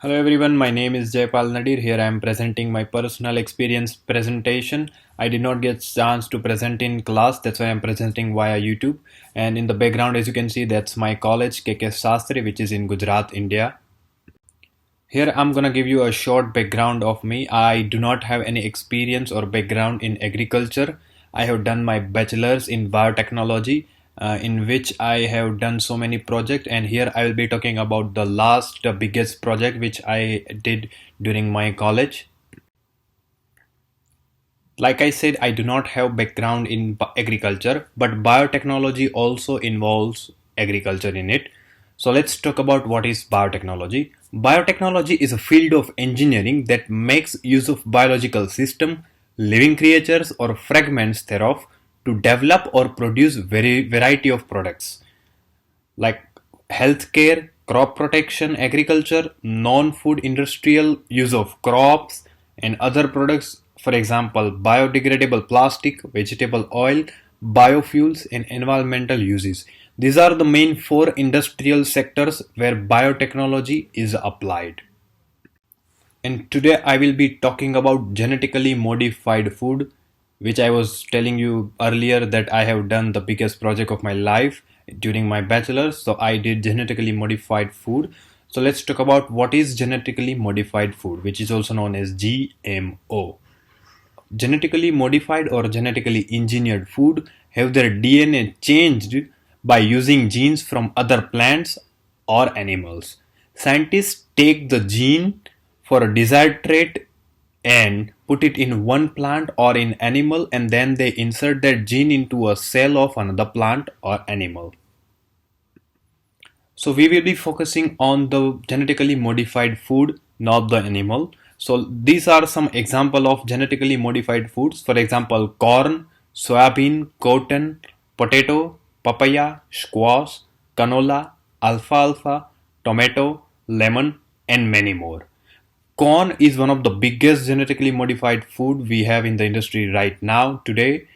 Hello everyone, my name is Jaypal Nadir. Here I am presenting my personal experience presentation. I did not get chance to present in class, that's why I am presenting via YouTube. And in the background, as you can see, that's my college, KK Sastri, which is in Gujarat, India. Here I'm gonna give you a short background of me. I do not have any experience or background in agriculture. I have done my bachelor's in biotechnology, in which I have done so many projects, and here I will be talking about the biggest project which I did during my college. Like I said, I do not have background in agriculture, but biotechnology also involves agriculture in it. So let's talk about what is biotechnology. Biotechnology is a field of engineering that makes use of biological system, living creatures or fragments thereof to develop or produce very variety of products like healthcare, crop protection, agriculture, non-food industrial use of crops and other products, for example, biodegradable plastic, vegetable oil, biofuels, and environmental uses. These are the main four industrial sectors where biotechnology is applied. And today I will be talking about genetically modified food, which I was telling you earlier that I have done the biggest project of my life during my bachelor's. So I did genetically modified food. So let's talk about what is genetically modified food, which is also known as GMO. Genetically modified or genetically engineered food have their DNA changed by using genes from other plants or animals. Scientists take the gene for a desired trait and put it in one plant or in animal, and then they insert that gene into a cell of another plant or animal. So we will be focusing on the genetically modified food, not the animal. So these are some example of genetically modified foods. For example, corn, soybean, cotton, potato, papaya, squash, canola, alfalfa, tomato, lemon, and many more. Corn is one of the biggest genetically modified food we have in the industry right now today,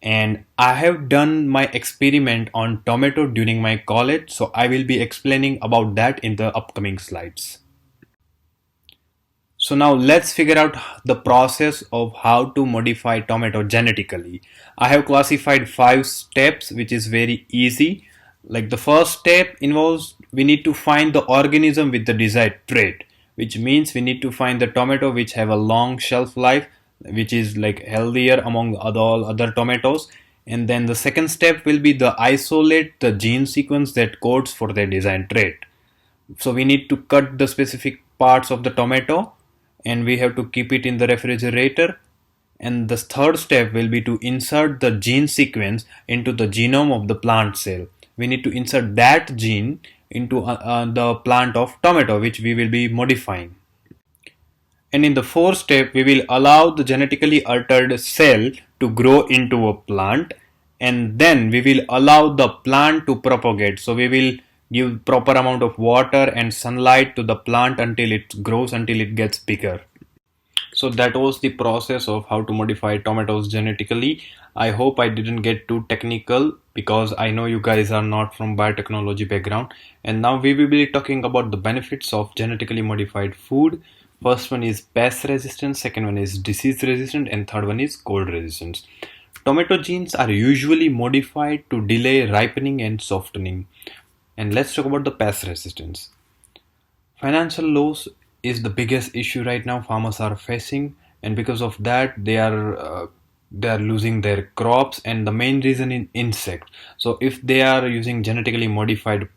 and I have done my experiment on tomato during my college, so I will be explaining about that in the upcoming slides. So now let's figure out the process of how to modify tomato genetically. I have classified 5 steps, which is very easy. Like the first step involves we need to find the organism with the desired trait, which means we need to find the tomato which have a long shelf life, which is like healthier among all other tomatoes. And then the second step will be the isolate the gene sequence that codes for their desired trait. So we need to cut the specific parts of the tomato and we have to keep it in the refrigerator. And the third step will be to insert the gene sequence into the genome of the plant cell. We need to insert that gene into the plant of tomato, which we will be modifying. And in the fourth step, we will allow the genetically altered cell to grow into a plant, and then we will allow the plant to propagate. So we will give proper amount of water and sunlight to the plant until it grows, until it gets bigger. So that was the process of how to modify tomatoes genetically. I hope I didn't get too technical because I know you guys are not from biotechnology background. And now we will be talking about the benefits of genetically modified food. First one is pest resistance, second one is disease resistant, and third one is cold resistance. Tomato genes are usually modified to delay ripening and softening. And let's talk about the pest resistance. Financial loss is the biggest issue right now farmers are facing, and because of that they are losing their crops, and the main reason is insect. So if they are using genetically modified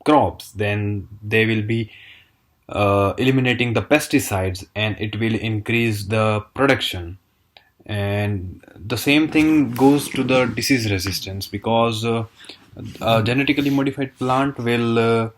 crops, then they will be eliminating the pesticides and it will increase the production. And the same thing goes to the disease resistance because a genetically modified plant will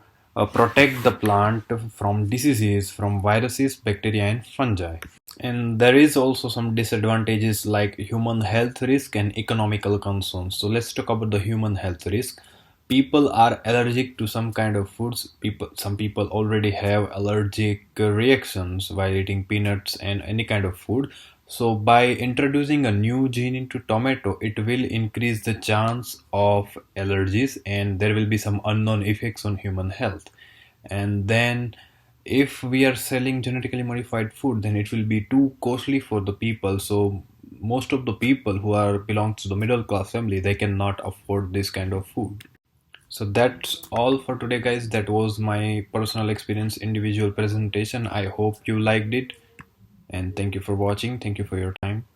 protect the plant from diseases, from viruses, bacteria, and fungi. And there is also some disadvantages like human health risk and economical concerns. So let's talk about the human health risk. People are allergic to some kind of foods. Some people already have allergic reactions while eating peanuts and any kind of food. So by introducing a new gene into tomato, it will increase the chance of allergies and there will be some unknown effects on human health. And then if we are selling genetically modified food, then it will be too costly for the people. So most of the people who are belongs to the middle class family, they cannot afford this kind of food. So that's all for today, guys. That was my personal experience individual presentation. I hope you liked it, and thank you for watching. Thank you for your time.